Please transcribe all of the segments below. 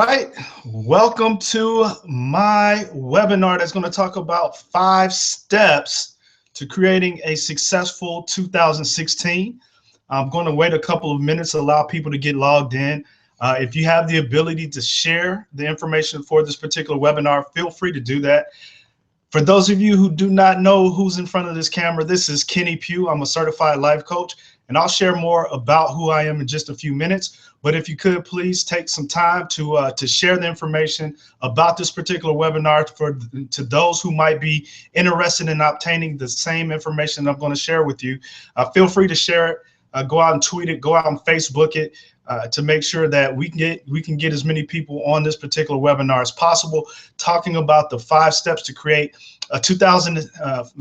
right, welcome to my webinar that's going to talk about 5 steps to creating a successful 2016. I'm going to wait a couple of minutes, allow people to get logged in. If you have the ability to share the information for this particular webinar, feel free to do that. For those of you who do not know who's in front of this camera, this is Kenny Pugh. I'm a certified life coach, and I'll share more about who I am in just a few minutes. But if you could please take some time to share the information about this particular webinar to those who might be interested in obtaining the same information I'm going to share with you. Feel free to share it. Go out and tweet it. Go out and Facebook it. To make sure that we can get as many people on this particular webinar as possible, talking about the 5 steps to create a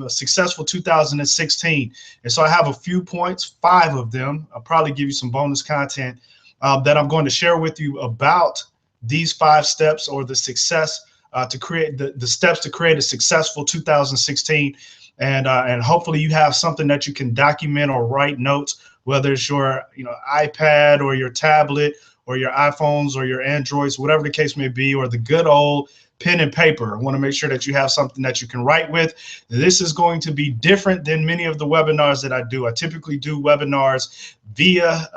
successful 2016. And so I have a few points, 5 of them. I'll probably give you some bonus content that I'm going to share with you about these 5 steps, or the success to create the steps to create a successful 2016. And hopefully you have something that you can document or write notes, whether it's your iPad or your tablet or your iPhones or your Androids, whatever the case may be, or the good old pen and paper. I want to make sure that you have something that you can write with. This is going to be different than many of the webinars that I do. I typically do webinars via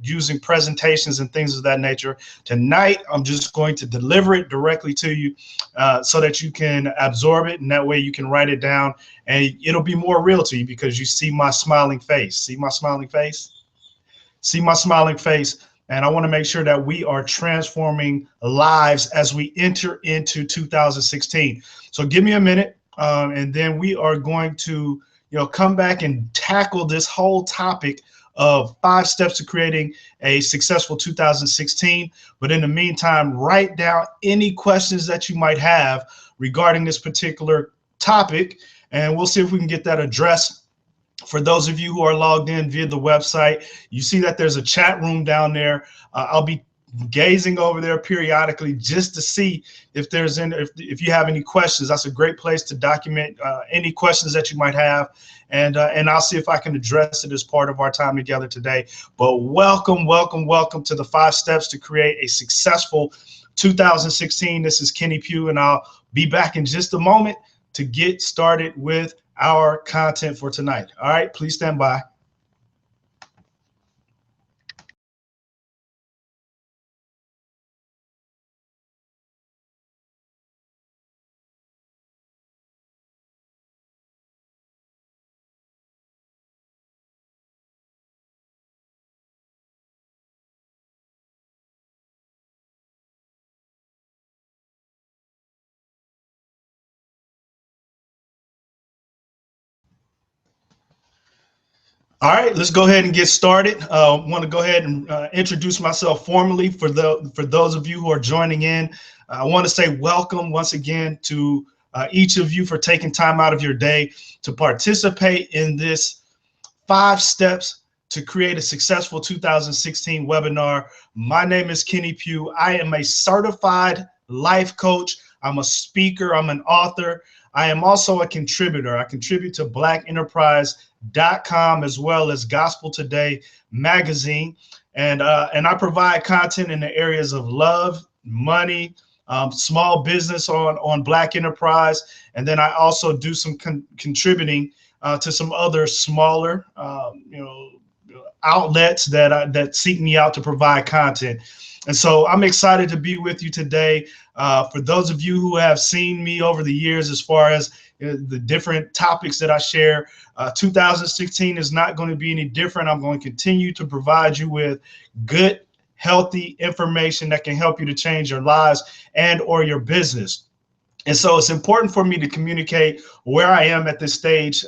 using presentations and things of that nature. Tonight, I'm just going to deliver it directly to you so that you can absorb it, and that way you can write it down, and it'll be more real to you because you see my smiling face. See my smiling face? See my smiling face. And I want to make sure that we are transforming lives as we enter into 2016. So give me a minute, and then we are going to come back and tackle this whole topic of 5 steps to creating a successful 2016. But in the meantime, write down any questions that you might have regarding this particular topic, and we'll see if we can get that addressed. For those of you who are logged in via the website, you see that there's a chat room down there. I'll be gazing over there periodically just to see if there's if you have any questions. That's a great place to document any questions that you might have, and I'll see if I can address it as part of our time together today. But welcome to the 5 steps to create a successful 2016. This is Kenny Pugh, and I'll be back in just a moment to get started with our content for tonight. All right, please stand by. All right, let's go ahead and get started. I want to go ahead and introduce myself formally for those of you who are joining in. I want to say welcome once again to each of you for taking time out of your day to participate in this 5 steps to create a successful 2016 webinar. My name is Kenny Pugh. I am a certified life coach. I'm a speaker. I'm an author. I am also a contributor. I contribute to blackenterprise.com as well as Gospel Today magazine. And I provide content in the areas of love, money, small business on Black Enterprise. And then I also do some contributing to some other smaller, outlets that seek me out to provide content. And so I'm excited to be with you today. For those of you who have seen me over the years, as far as the different topics that I share, 2016 is not going to be any different. I'm going to continue to provide you with good, healthy information that can help you to change your lives and or your business. And so it's important for me to communicate where I am at this stage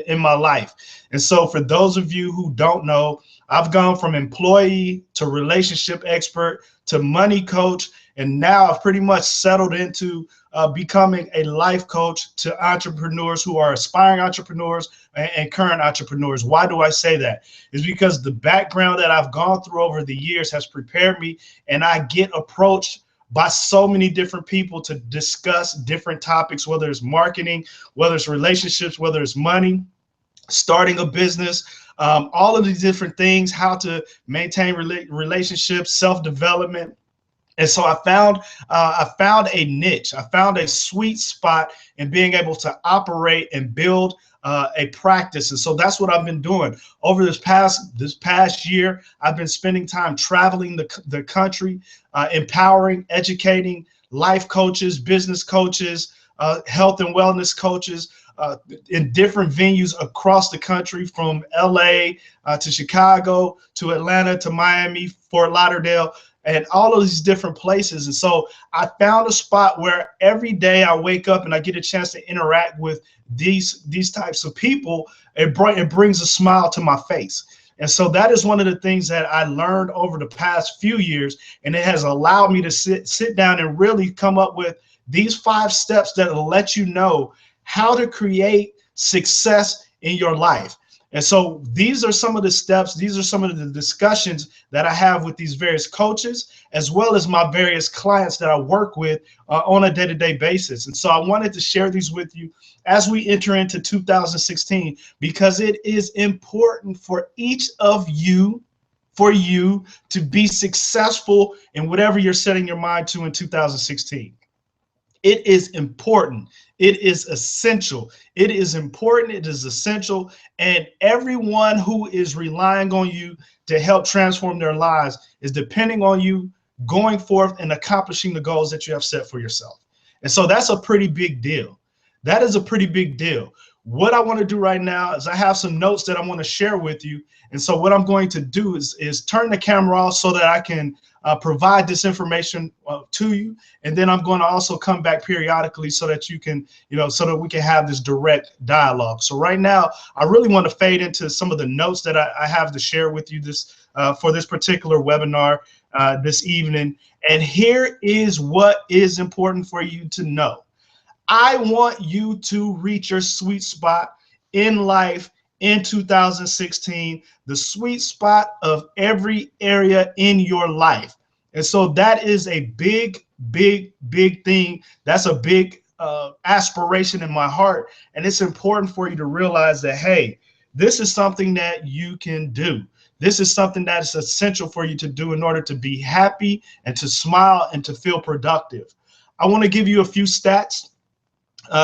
in my life. And so for those of you who don't know, I've gone from employee to relationship expert to money coach, and now I've pretty much settled into becoming a life coach to entrepreneurs who are aspiring entrepreneurs and current entrepreneurs. Why do I say that? It's because the background that I've gone through over the years has prepared me, and I get approached by so many different people to discuss different topics, whether it's marketing, whether it's relationships, whether it's money, starting a business, all of these different things, how to maintain relationships, self-development. And so I found a niche. I found a sweet spot in being able to operate and build a practice. And so that's what I've been doing over this past year. I've been spending time traveling the country, empowering, educating life coaches, business coaches, health and wellness coaches, in different venues across the country, from LA to Chicago to Atlanta to Miami, Fort Lauderdale, and all of these different places. And so I found a spot where every day I wake up and I get a chance to interact with these types of people. It brings a smile to my face. And so that is one of the things that I learned over the past few years, and it has allowed me to sit down and really come up with these 5 steps that will let you know how to create success in your life. And so these are some of the steps, these are some of the discussions that I have with these various coaches, as well as my various clients that I work with on a day-to-day basis. And so I wanted to share these with you as we enter into 2016, because it is important for each of you, for you to be successful in whatever you're setting your mind to in 2016. It is important. It is essential. It is important. It is essential. And everyone who is relying on you to help transform their lives is depending on you going forth and accomplishing the goals that you have set for yourself. And so that's a pretty big deal. That is a pretty big deal. What I want to do right now is I have some notes that I want to share with you. And so what I'm going to do is turn the camera off so that I can provide this information to you. And then I'm going to also come back periodically so that you can, so that we can have this direct dialogue. So right now, I really want to fade into some of the notes that I have to share with you for this particular webinar this evening. And here is what is important for you to know. I want you to reach your sweet spot in life in 2016, the sweet spot of every area in your life. And so that is a big, big, big thing. That's a big aspiration in my heart. And it's important for you to realize that, hey, this is something that you can do. This is something that is essential for you to do in order to be happy and to smile and to feel productive. I want to give you a few stats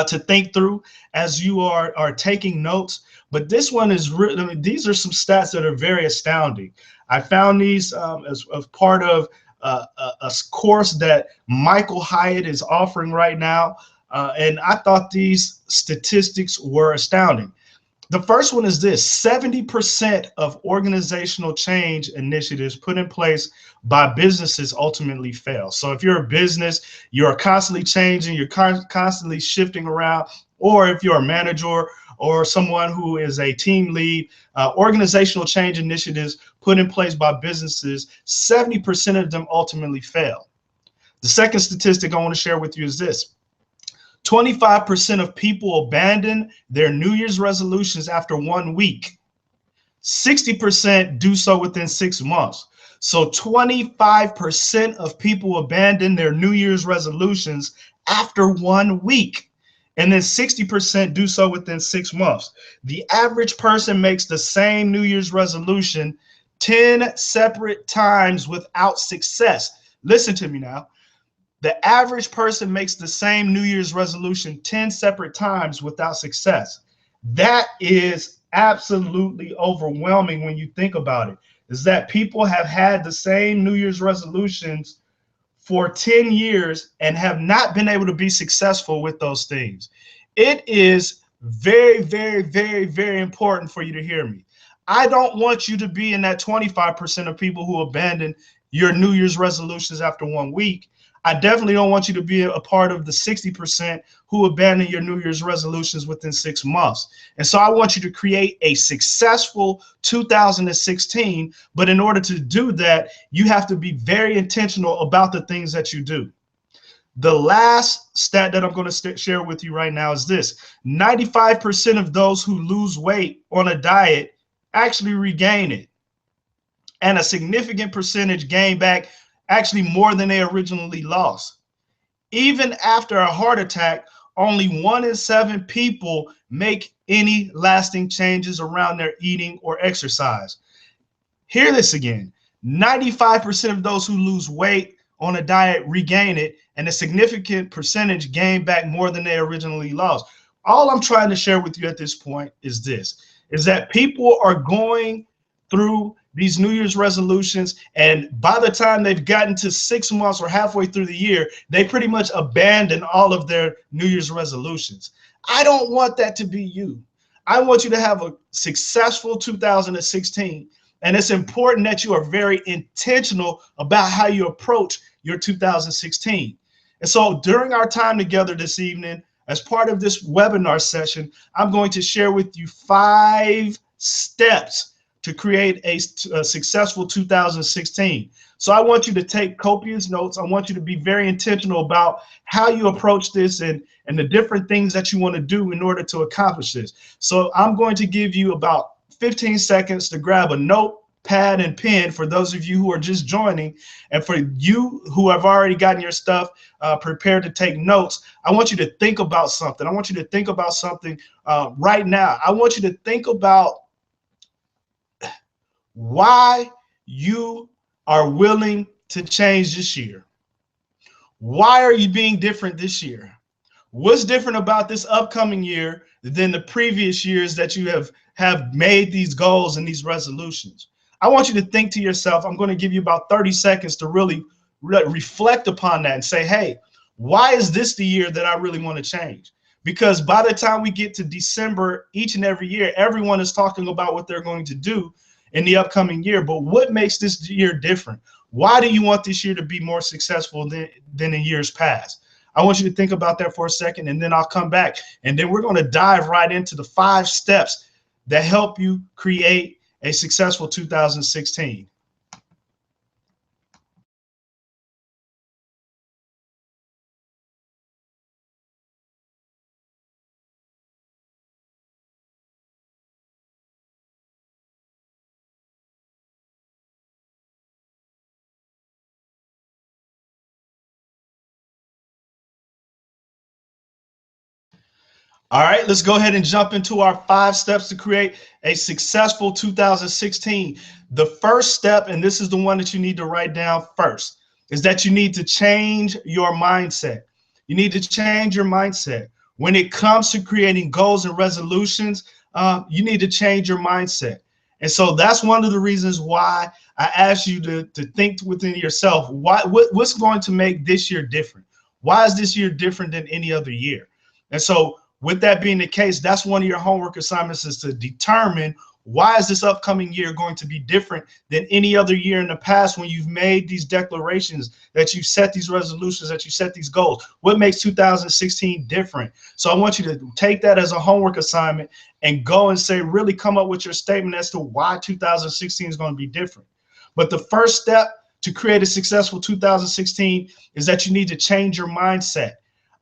to think through as you are taking notes. But this one is really, these are some stats that are very astounding. I found these as part of a course that Michael Hyatt is offering right now. And I thought these statistics were astounding. The first one is this: 70% of organizational change initiatives put in place by businesses ultimately fail. So if you're a business, you're constantly changing, you're constantly shifting around, or if you're a manager or someone who is a team lead, organizational change initiatives put in place by businesses, 70% of them ultimately fail. The second statistic I want to share with you is this: 25% of people abandon their New Year's resolutions after 1 week. 60% do so within 6 months. So 25% of people abandon their New Year's resolutions after 1 week. And then 60% do so within 6 months. The average person makes the same New Year's resolution 10 separate times without success. Listen to me now. The average person makes the same New Year's resolution 10 separate times without success. That is absolutely overwhelming when you think about it, is that people have had the same New Year's resolutions for 10 years and have not been able to be successful with those things. It is very, very, very, very important for you to hear me. I don't want you to be in that 25% of people who abandon your New Year's resolutions after 1 week. I definitely don't want you to be a part of the 60% who abandon your New Year's resolutions within 6 months. And so I want you to create a successful 2016. But in order to do that, you have to be very intentional about the things that you do. The last stat that I'm going to share with you right now is this: 95% of those who lose weight on a diet actually regain it. And a significant percentage gain back actually more than they originally lost. Even after a heart attack, only 1 in 7 people make any lasting changes around their eating or exercise. Hear this again: 95% of those who lose weight on a diet regain it, and a significant percentage gain back more than they originally lost. All I'm trying to share with you at this point is this, is that people are going through these New Year's resolutions, and by the time they've gotten to 6 months or halfway through the year, they pretty much abandon all of their New Year's resolutions. I don't want that to be you. I want you to have a successful 2016. And it's important that you are very intentional about how you approach your 2016. And so during our time together this evening, as part of this webinar session, I'm going to share with you 5 steps to create a successful 2016. So I want you to take copious notes. I want you to be very intentional about how you approach this and the different things that you want to do in order to accomplish this. So I'm going to give you about 15 seconds to grab a notepad and pen for those of you who are just joining, and for you who have already gotten your stuff prepared to take notes. I want you to think about something. I want you to think about something right now. I want you to think about why you are willing to change this year. Why are you being different this year? What's different about this upcoming year than the previous years that you have made these goals and these resolutions? I want you to think to yourself. I'm going to give you about 30 seconds to really reflect upon that and say, hey, why is this the year that I really want to change? Because by the time we get to December, each and every year, everyone is talking about what they're going to do in the upcoming year. But what makes this year different? Why do you want this year to be more successful than in years past? I want you to think about that for a second, and then I'll come back. And then we're going to dive right into the 5 steps that help you create a successful 2016. All right, let's go ahead and jump into our 5 steps to create a successful 2016. The first step, and this is the one that you need to write down first, is that you need to change your mindset. You need to change your mindset. When it comes to creating goals and resolutions, you need to change your mindset. And so that's one of the reasons why I asked you to think within yourself, what's going to make this year different? Why is this year different than any other year? And so with that being the case, that's one of your homework assignments, is to determine why is this upcoming year going to be different than any other year in the past when you've made these declarations, that you've set these resolutions, that you set these goals. What makes 2016 different? So I want you to take that as a homework assignment and go and say, really come up with your statement as to why 2016 is going to be different. But the first step to create a successful 2016 is that you need to change your mindset.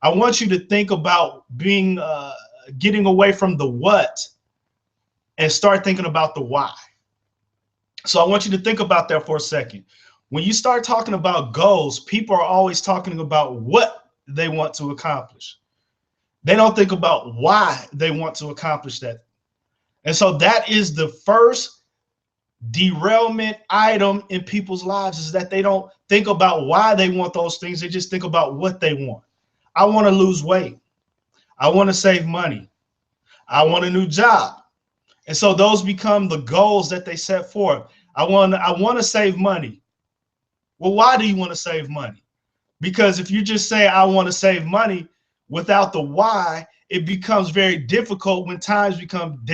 I want you to think about getting away from the what and start thinking about the why. So I want you to think about that for a second. When you start talking about goals, people are always talking about what they want to accomplish. They don't think about why they want to accomplish that. And so that is the first derailment item in people's lives, is that they don't think about why they want those things. They just think about what they want. I want to lose weight. I want to save money. I want a new job. And so those become the goals that they set forth. I want to save money. Well, why do you want to save money? Because if you just say, I want to save money without the why, it becomes very difficult when times become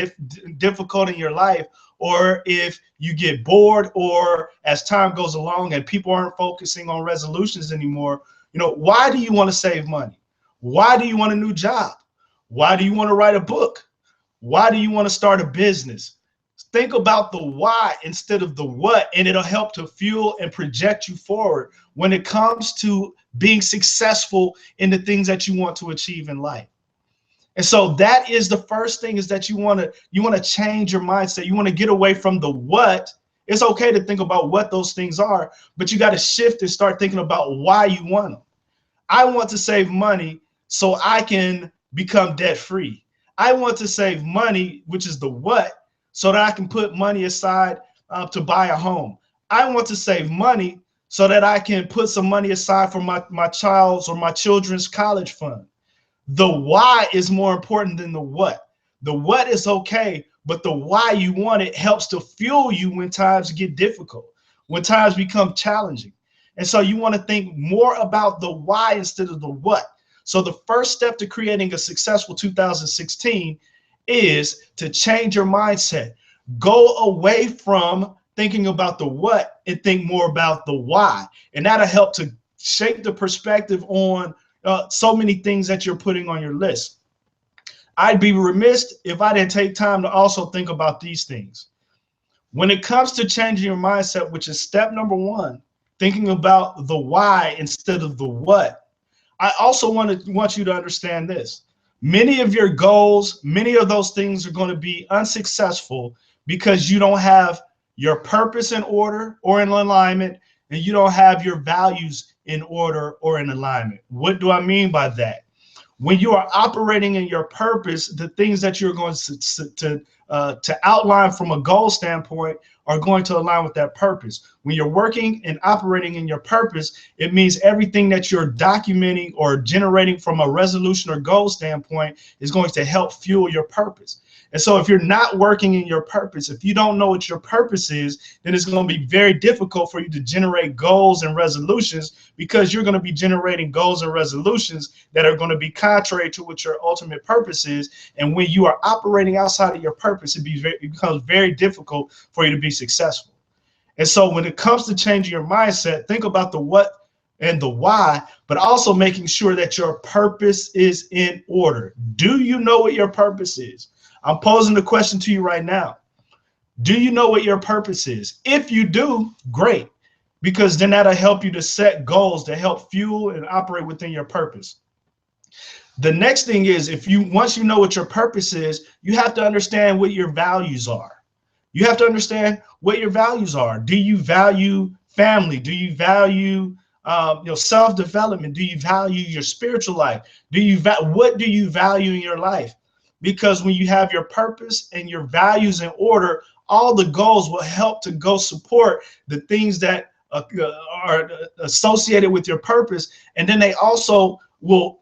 difficult in your life, or if you get bored, or as time goes along and people aren't focusing on resolutions anymore. Why do you want to save money? Why do you want a new job? Why do you want to write a book? Why do you want to start a business? Think about the why instead of the what, and it'll help to fuel and project you forward when it comes to being successful in the things that you want to achieve in life. And so that is the first thing, is that you want to change your mindset. You want to get away from the what. It's okay to think about what those things are, but you got to shift and start thinking about why you want them. I want to save money so I can become debt free. I want to save money, which is the what, so that I can put money aside to buy a home. I want to save money so that I can put some money aside for my child's or my children's college fund. The why is more important than the what. The what is okay, but the why you want it helps to fuel you when times get difficult, when times become challenging. And so you want to think more about the why instead of the what. So the first step to creating a successful 2016 is to change your mindset. Go away from thinking about the what and think more about the why. And that'll help to shape the perspective on so many things that you're putting on your list. I'd be remiss if I didn't take time to also think about these things. When it comes to changing your mindset, which is step number one, thinking about the why instead of the what, I also want you to understand this. Many of your goals, many of those things are going to be unsuccessful because you don't have your purpose in order or in alignment, and you don't have your values in order or in alignment. What do I mean by that? When you are operating in your purpose, the things that you're going to outline from a goal standpoint are going to align with that purpose. When you're working and operating in your purpose, it means everything that you're documenting or generating from a resolution or goal standpoint is going to help fuel your purpose. And so if you're not working in your purpose, if you don't know what your purpose is, then it's going to be very difficult for you to generate goals and resolutions, because you're going to be generating goals and resolutions that are going to be contrary to what your ultimate purpose is. And when you are operating outside of your purpose, it becomes very difficult for you to be successful. And so when it comes to changing your mindset, think about the what and the why, but also making sure that your purpose is in order. Do you know what your purpose is? I'm posing the question to you right now. Do you know what your purpose is? If you do, great, because then that'll help you to set goals to help fuel and operate within your purpose. The next thing is, once you know what your purpose is, you have to understand what your values are. You have to understand what your values are. Do you value family? Do you value self-development? Do you value your spiritual life? What do you value in your life? Because when you have your purpose and your values in order, all the goals will help to go support the things that are associated with your purpose. And then they also will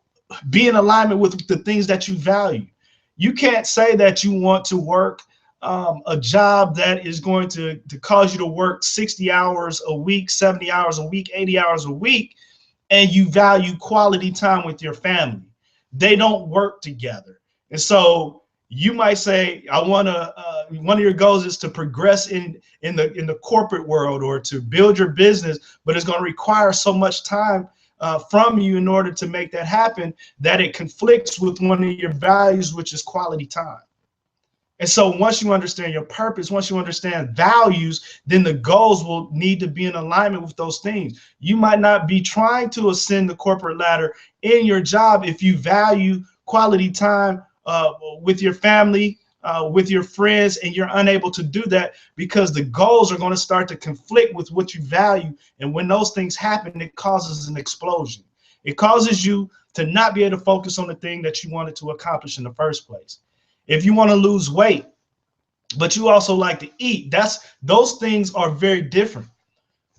be in alignment with the things that you value. You can't say that you want to work a job that is going to cause you to work 60 hours a week, 70 hours a week, 80 hours a week, and you value quality time with your family. They don't work together. And so you might say, I want to, one of your goals is to progress in the corporate world or to build your business, but it's going to require so much time from you in order to make that happen, that it conflicts with one of your values, which is quality time. And so once you understand your purpose, once you understand values, then the goals will need to be in alignment with those things. You might not be trying to ascend the corporate ladder in your job if you value quality time with your family, with your friends, and you're unable to do that because the goals are going to start to conflict with what you value. And when those things happen, it causes an explosion. It causes you to not be able to focus on the thing that you wanted to accomplish in the first place. If you want to lose weight, but you also like to eat, those things are very different.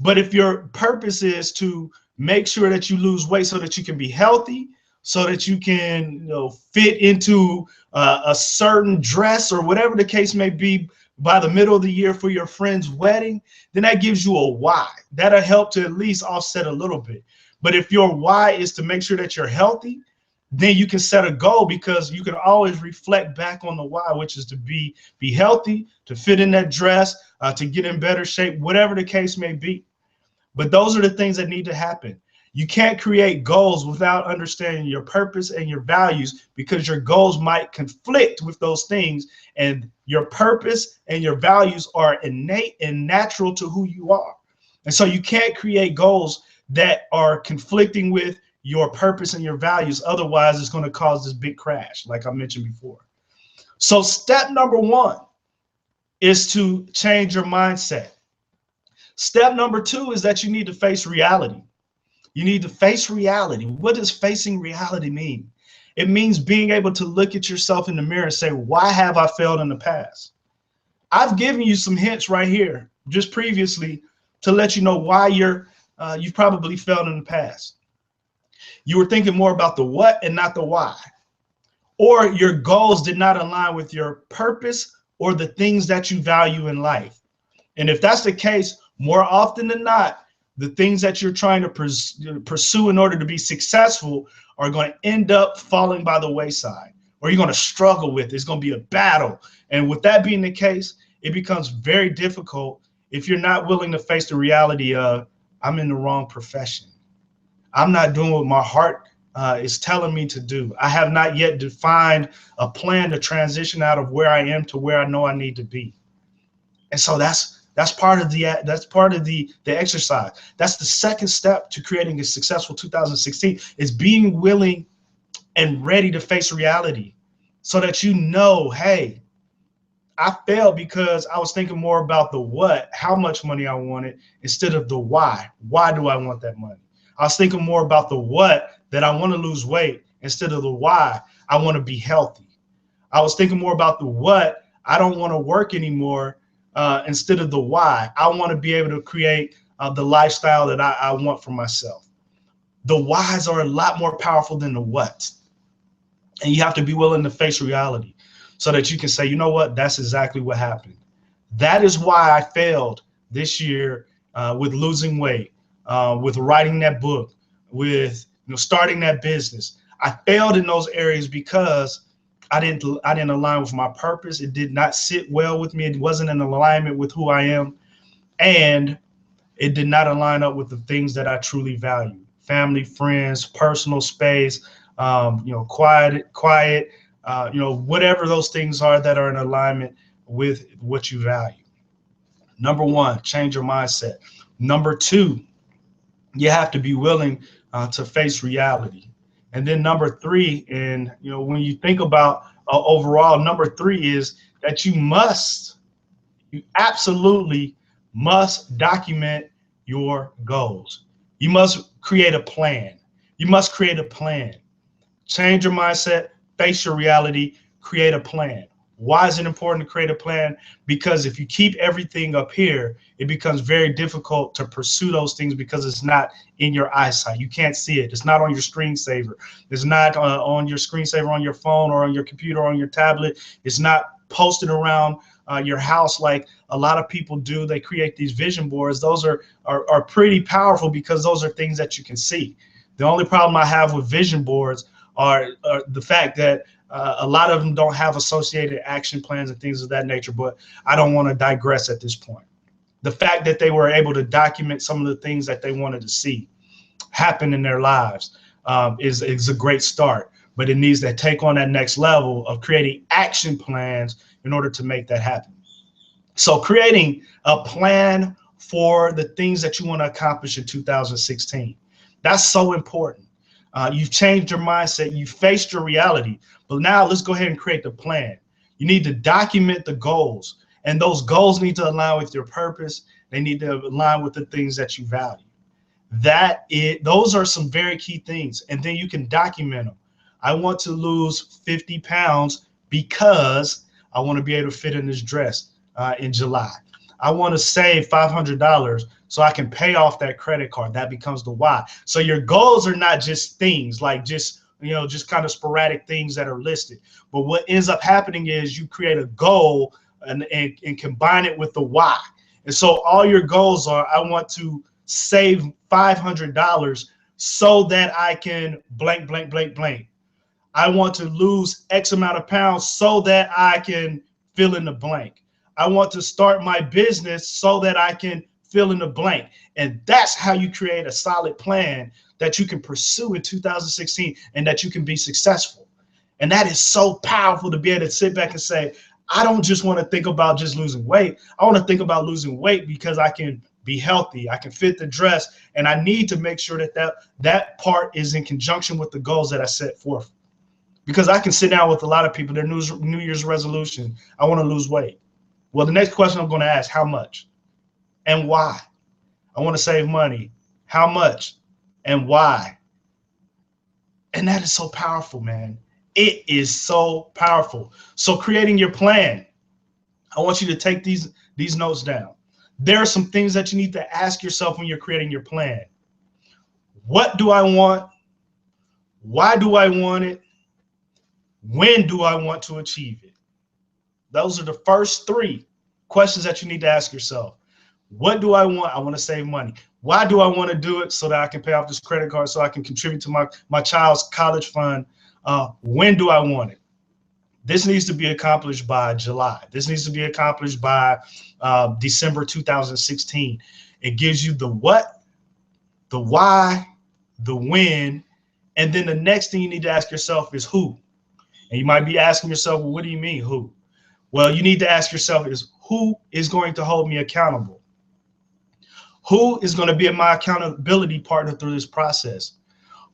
But if your purpose is to make sure that you lose weight so that you can be healthy, so that you can fit into a certain dress or whatever the case may be by the middle of the year for your friend's wedding, then that gives you a why. That'll help to at least offset a little bit. But if your why is to make sure that you're healthy, then you can set a goal, because you can always reflect back on the why, which is to be healthy, to fit in that dress, to get in better shape, whatever the case may be. But those are the things that need to happen. You can't create goals without understanding your purpose and your values, because your goals might conflict with those things, and your purpose and your values are innate and natural to who you are. And so you can't create goals that are conflicting with your purpose and your values. Otherwise, it's going to cause this big crash, like I mentioned before. So step number one is to change your mindset. Step number two is that you need to face reality. You need to face reality. What does facing reality mean? It means being able to look at yourself in the mirror and say, why have I failed in the past? I've given you some hints right here just previously to let you know why you're you've probably failed in the past. You were thinking more about the what and not the why, or your goals did not align with your purpose or the things that you value in life. And if that's the case, more often than not, the things that you're trying to pursue in order to be successful are going to end up falling by the wayside, or you're going to struggle with it. It's going to be a battle. And with that being the case, it becomes very difficult if you're not willing to face the reality of, I'm in the wrong profession. I'm not doing what my heart is telling me to do. I have not yet defined a plan to transition out of where I am to where I know I need to be. And so that's part of the exercise. That's the second step to creating a successful 2016, is being willing and ready to face reality, so that you know, hey, I failed because I was thinking more about the what, how much money I wanted, instead of the why. Why do I want that money? I was thinking more about the what, that I want to lose weight, instead of the why, I want to be healthy. I was thinking more about the what, I don't want to work anymore, instead of the why, I want to be able to create the lifestyle that I want for myself. The whys are a lot more powerful than the what. And you have to be willing to face reality so that you can say, you know what, that's exactly what happened. That is why I failed this year with losing weight, with writing that book, with starting that business. I failed in those areas because I didn't align with my purpose. It did not sit well with me. It wasn't in alignment with who I am. And it did not align up with the things that I truly value: family, friends, personal space, quiet, whatever those things are that are in alignment with what you value. Number one, change your mindset. Number two, you have to be willing to face reality. And then number three, and when you think about overall, number three is that you absolutely must document your goals. You must create a plan. You must create a plan. Change your mindset, face your reality, create a plan. Why is it important to create a plan? Because if you keep everything up here, it becomes very difficult to pursue those things because it's not in your eyesight. You can't see it. It's not on your screensaver. It's not on your screensaver on your phone or on your computer or on your tablet. It's not posted around your house like a lot of people do. They create these vision boards. Those are pretty powerful because those are things that you can see. The only problem I have with vision boards are the fact that a lot of them don't have associated action plans and things of that nature, but I don't want to digress at this point. The fact that they were able to document some of the things that they wanted to see happen in their lives is a great start, but it needs to take on that next level of creating action plans in order to make that happen. So creating a plan for the things that you want to accomplish in 2016, that's so important. You've changed your mindset, you faced your reality, but now let's go ahead and create the plan. You need to document the goals, and those goals need to align with your purpose. They need to align with the things that you value. Those are some very key things, and then you can document them. I want to lose 50 pounds because I want to be able to fit in this dress in July. I want to save $500 so I can pay off that credit card. That becomes the why. So your goals are not just things like just kind of sporadic things that are listed. But what ends up happening is you create a goal and combine it with the why. And so all your goals are, I want to save $500 so that I can blank, blank, blank, blank. I want to lose X amount of pounds so that I can fill in the blank. I want to start my business so that I can fill in the blank. And that's how you create a solid plan that you can pursue in 2016 and that you can be successful. And that is so powerful to be able to sit back and say, I don't just want to think about just losing weight. I want to think about losing weight because I can be healthy, I can fit the dress, and I need to make sure that part is in conjunction with the goals that I set forth. Because I can sit down with a lot of people, their New Year's resolution, I want to lose weight. Well, the next question I'm going to ask, how much and why? I want to save money. How much and why? And that is so powerful, man. It is so powerful. So creating your plan, I want you to take these notes down. There are some things that you need to ask yourself when you're creating your plan. What do I want? Why do I want it? When do I want to achieve it? Those are the first three questions that you need to ask yourself. What do I want? I want to save money. Why do I want to do it? So that I can pay off this credit card, so I can contribute to my child's college fund. When do I want it? This needs to be accomplished by July. This needs to be accomplished by December 2016. It gives you the what, the why, the when, and then the next thing you need to ask yourself is who. And you might be asking yourself, well, what do you mean who? Well, you need to ask yourself is who is going to hold me accountable? Who is going to be my accountability partner through this process?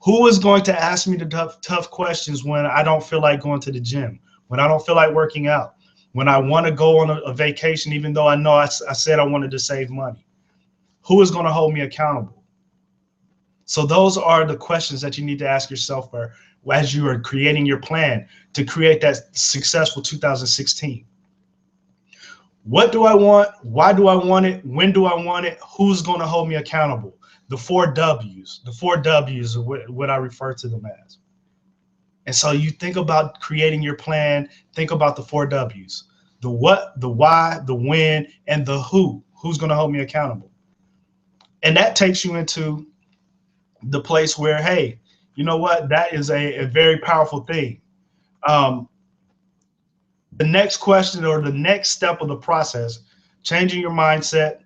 Who is going to ask me the tough questions when I don't feel like going to the gym, when I don't feel like working out, when I want to go on a vacation, even though I know I said I wanted to save money? Who is going to hold me accountable? So those are the questions that you need to ask yourself as you are creating your plan to create that successful 2016. What do I want? Why do I want it? When do I want it? Who's going to hold me accountable? The 4 W's. The 4 W's are what I refer to them as. And so you think about creating your plan, think about the 4 W's. The what, the why, the when, and the who. Who's going to hold me accountable? And that takes you into the place where, hey, you know what? That is a very powerful thing. The next question or the next step of the process, changing your mindset,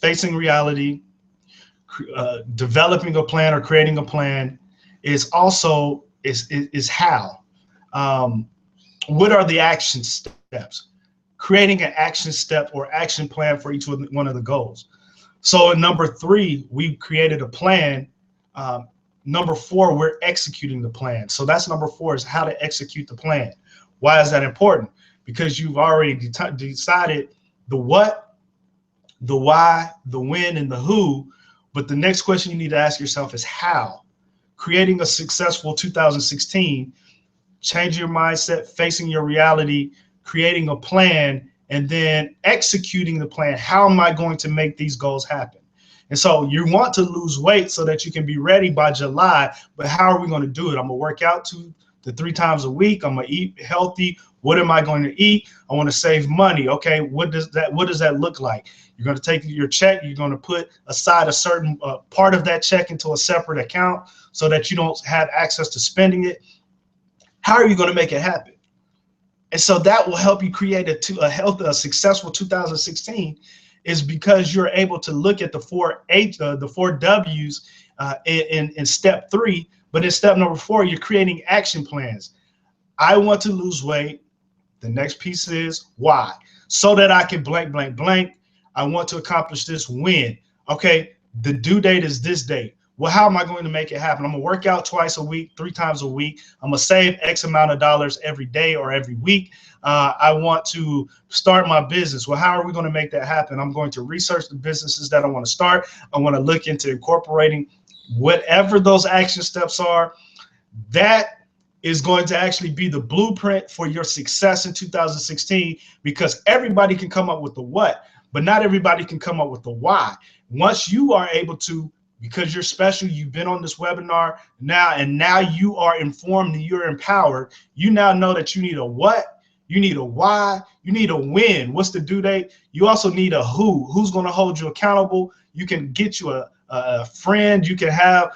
facing reality, developing a plan or creating a plan, is also is how. What are the action steps? Creating an action step or action plan for each one of the goals. So in number 3, we created a plan. Number 4, we're executing the plan. So that's number 4, is how to execute the plan. Why is that important? Because you've already decided the what, the why, the when, and the who. But the next question you need to ask yourself is how. Creating a successful 2016, changing your mindset, facing your reality, creating a plan, and then executing the plan. How am I going to make these goals happen? And so you want to lose weight so that you can be ready by July. But how are we going to do it? I'm going to work out 2 to 3 times a week. I'm going to eat healthy. What am I going to eat? I want to save money. Okay, what does that look like? You're going to take your check. You're going to put aside a certain part of that check into a separate account so that you don't have access to spending it. How are you going to make it happen? And so that will help you create a successful 2016, is because you're able to look at the 4 W's in step 3. But in step number 4, you're creating action plans. I want to lose weight. The next piece is why. So that I can blank, blank, blank. I want to accomplish this when. Okay, the due date is this date. Well, how am I going to make it happen? I'm going to work out twice a week, 3 times a week. I'm going to save X amount of dollars every day or every week. I want to start my business. Well, how are we going to make that happen? I'm going to research the businesses that I want to start. I want to look into incorporating whatever those action steps are. That is going to actually be the blueprint for your success in 2016, because everybody can come up with the what, but not everybody can come up with the why. Once you are able to, because you're special, you've been on this webinar now, and now you are informed and you're empowered. You now know that you need a what, you need a why, you need a when. What's the due date? You also need a who. Who's going to hold you accountable? You can get you a friend. You can have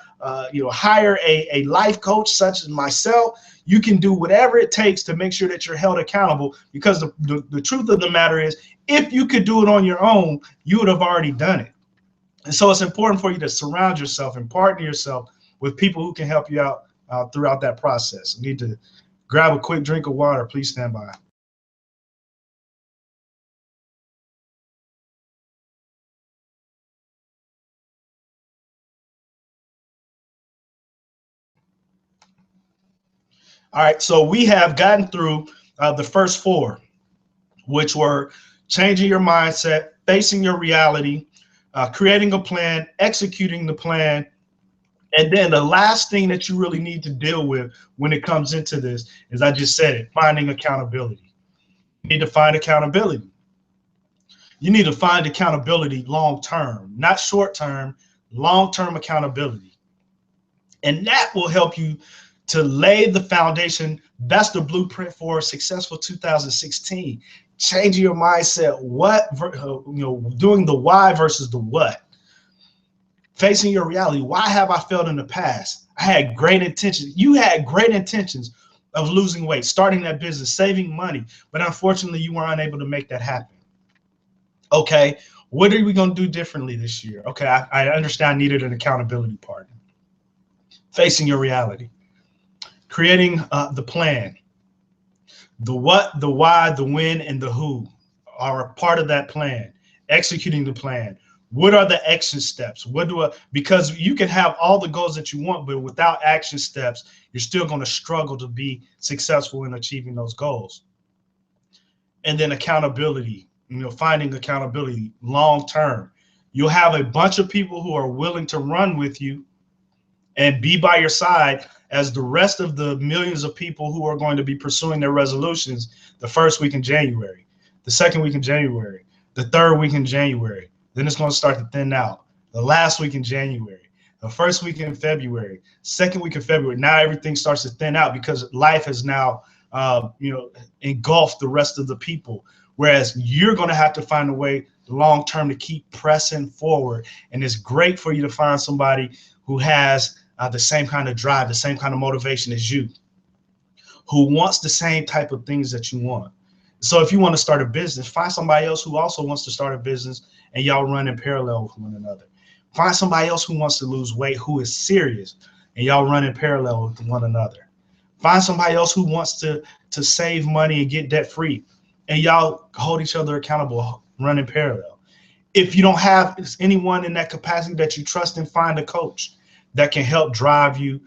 hire a life coach such as myself. You can do whatever it takes to make sure that you're held accountable, because the truth of the matter is, if you could do it on your own, you would have already done it. And so it's important for you to surround yourself and partner yourself with people who can help you out throughout that process. I need to grab a quick drink of water. Please stand by. All right, so we have gotten through the first 4, which were changing your mindset, facing your reality, creating a plan, executing the plan. And then the last thing that you really need to deal with when it comes into this is, I just said it, finding accountability. You need to find accountability. You need to find accountability long term, not short term, long term accountability. And that will help you to lay the foundation. That's the blueprint for a successful 2016. Changing your mindset, doing the why versus the what. Facing your reality. Why have I failed in the past? I had great intentions. You had great intentions of losing weight, starting that business, saving money, but unfortunately you were unable to make that happen. Okay, what are we going to do differently this year? Okay, I understand I needed an accountability partner. Facing your reality. Creating the plan. The what, the why, the when, and the who are a part of that plan. Executing the plan. What are the action steps? Because you can have all the goals that you want, but without action steps, you're still going to struggle to be successful in achieving those goals. And then accountability, finding accountability long term. You'll have a bunch of people who are willing to run with you and be by your side as the rest of the millions of people who are going to be pursuing their resolutions the first week in January, the second week in January, the third week in January. Then it's going to start to thin out. The last week in January, the first week in February, second week in February. Now everything starts to thin out because life has now, engulfed the rest of the people. Whereas you're going to have to find a way long term to keep pressing forward. And it's great for you to find somebody who has the same kind of drive, the same kind of motivation as you, who wants the same type of things that you want. So if you want to start a business, find somebody else who also wants to start a business and y'all run in parallel with one another. Find somebody else who wants to lose weight, who is serious, and y'all run in parallel with one another. Find somebody else who wants to save money and get debt free, and y'all hold each other accountable, run in parallel. If you don't have anyone in that capacity that you trust, and find a coach that can help drive you,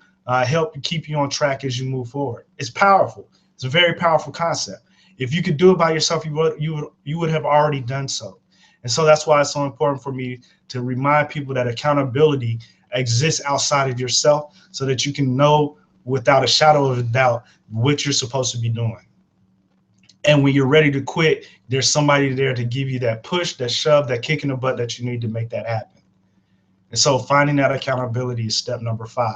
help keep you on track as you move forward. It's powerful. It's a very powerful concept. If you could do it by yourself, you would have already done so. And so that's why it's so important for me to remind people that accountability exists outside of yourself so that you can know without a shadow of a doubt what you're supposed to be doing. And when you're ready to quit, there's somebody there to give you that push, that shove, that kick in the butt that you need to make that happen. And so finding that accountability is step number 5.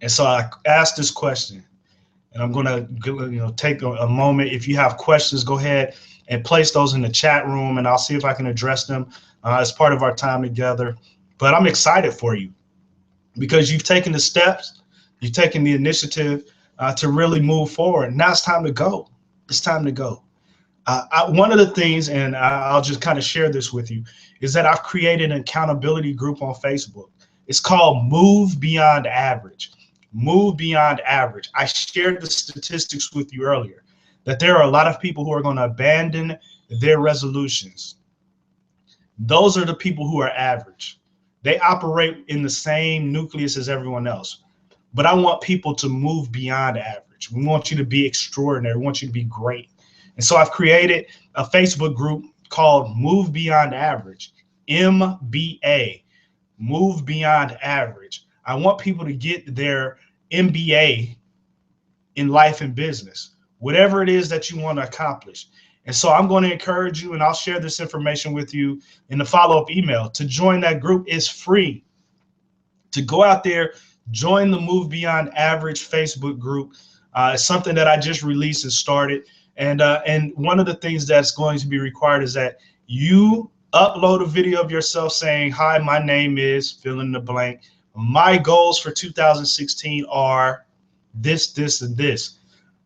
And so I asked this question, and I'm going to take a moment. If you have questions, go ahead and place those in the chat room, and I'll see if I can address them as part of our time together. But I'm excited for you because you've taken the steps, you've taken the initiative to really move forward. Now it's time to go. It's time to go. One of the things, and I'll just kind of share this with you, is that I've created an accountability group on Facebook. It's called Move Beyond Average. Move Beyond Average. I shared the statistics with you earlier that there are a lot of people who are going to abandon their resolutions. Those are the people who are average. They operate in the same nucleus as everyone else. But I want people to move beyond average. We want you to be extraordinary. We want you to be great. And so I've created a Facebook group called Move Beyond Average, MBA, Move Beyond Average. I want people to get their MBA in life and business, whatever it is that you want to accomplish. And so I'm going to encourage you, and I'll share this information with you in the follow-up email. To join that group is free. To go out there, join the Move Beyond Average Facebook group. It's something that I just released and started. And one of the things that's going to be required is that you upload a video of yourself saying, hi, my name is fill in the blank. My goals for 2016 are this, this, and this.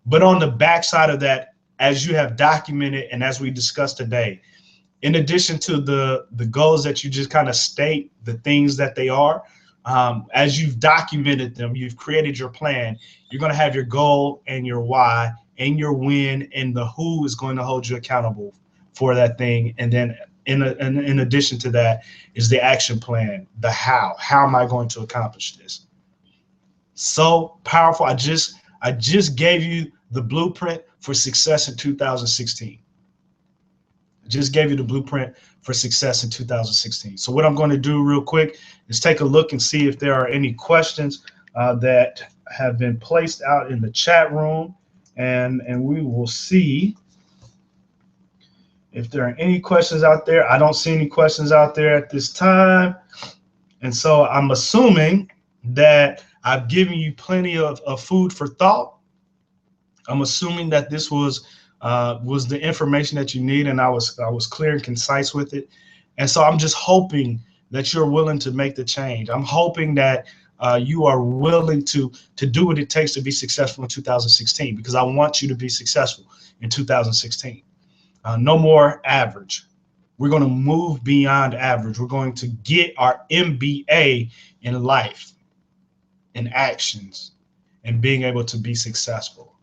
But on the backside of that, as you have documented and as we discussed today, in addition to the goals that you just kind of state, the things that they are, as you've documented them, you've created your plan, you're going to have your goal and your why and your when, and the who is going to hold you accountable for that thing. And then in addition to that is the action plan, the how am I going to accomplish this? So powerful. I just gave you the blueprint for success in 2016. I just gave you the blueprint for success in 2016. So what I'm going to do real quick is take a look and see if there are any questions that have been placed out in the chat room, and we will see if there are any questions out there. I don't see any questions out there at this time. And so I'm assuming that I've given you plenty of food for thought. I'm assuming that this was the information that you need, and I was clear and concise with it. And so I'm just hoping that you're willing to make the change. I'm hoping that you are willing to do what it takes to be successful in 2016, because I want you to be successful in 2016. No more average. We're going to move beyond average. We're going to get our MBA in life, in actions, and being able to be successful.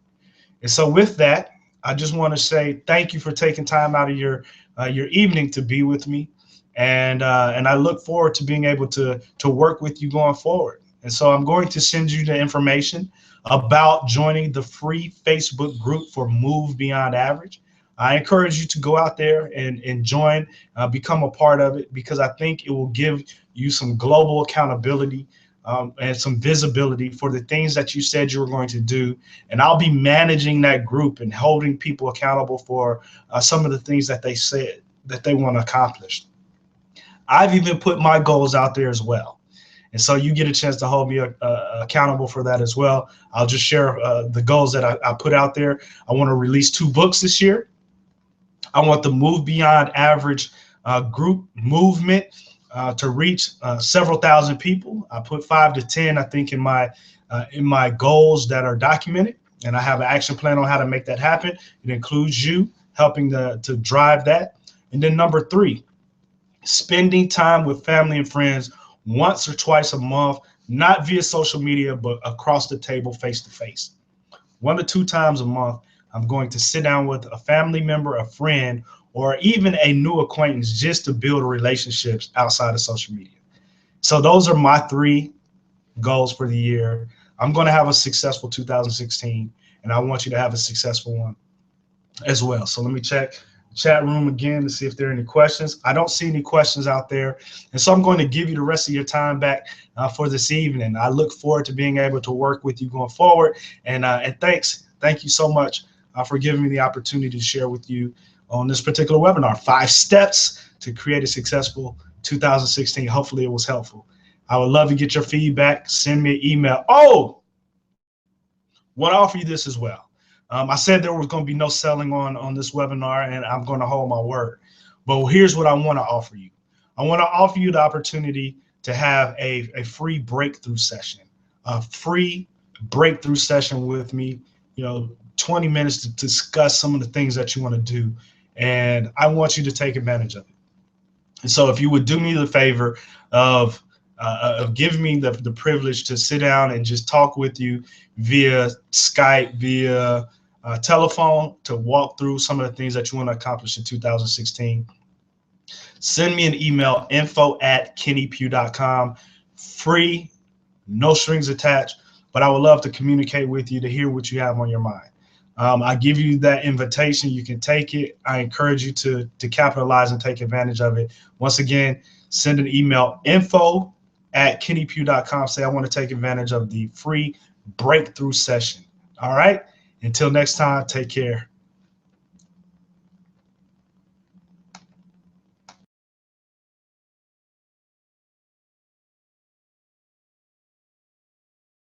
And so with that, I just want to say thank you for taking time out of your evening to be with me, and I look forward to being able to work with you going forward. And so I'm going to send you the information about joining the free Facebook group for Move Beyond Average. I encourage you to go out there and join, become a part of it, because I think it will give you some global accountability, and some visibility for the things that you said you were going to do. And I'll be managing that group and holding people accountable for some of the things that they said that they want to accomplish. I've even put my goals out there as well. And so you get a chance to hold me accountable for that as well. I'll just share the goals that I put out there. I want to release 2 books this year. I want the Move Beyond Average group movement to reach several thousand people. I put 5 to 10, I think, in my goals that are documented, and I have an action plan on how to make that happen. It includes you helping to drive that. And then number 3, spending time with family and friends once or twice a month, not via social media, but across the table, face to face. 1 to 2 times a month, I'm going to sit down with a family member, a friend, or even a new acquaintance, just to build relationships outside of social media. So those are my 3 goals for the year. I'm going to have a successful 2016, and I want you to have a successful one as well. So let me check the chat room again to see if there are any questions. I don't see any questions out there. And so I'm going to give you the rest of your time back for this evening. I look forward to being able to work with you going forward. And thank you so much for giving me the opportunity to share with you on this particular webinar, 5 steps to create a successful 2016. Hopefully it was helpful. I would love to get your feedback. Send me an email. Oh, want to offer you this as well. I said there was going to be no selling on this webinar, and I'm going to hold my word. But here's what I want to offer you. I want to offer you the opportunity to have a free breakthrough session, with me, 20 minutes to discuss some of the things that you want to do. And I want you to take advantage of it. And so if you would do me the favor of giving me the privilege to sit down and just talk with you via Skype, via telephone, to walk through some of the things that you want to accomplish in 2016, send me an email, info@kennypugh.com, free, no strings attached, but I would love to communicate with you to hear what you have on your mind. I give you that invitation. You can take it. I encourage you to capitalize and take advantage of it. Once again, send an email, info@kennypugh.com. Say, I want to take advantage of the free breakthrough session. All right. Until next time, take care.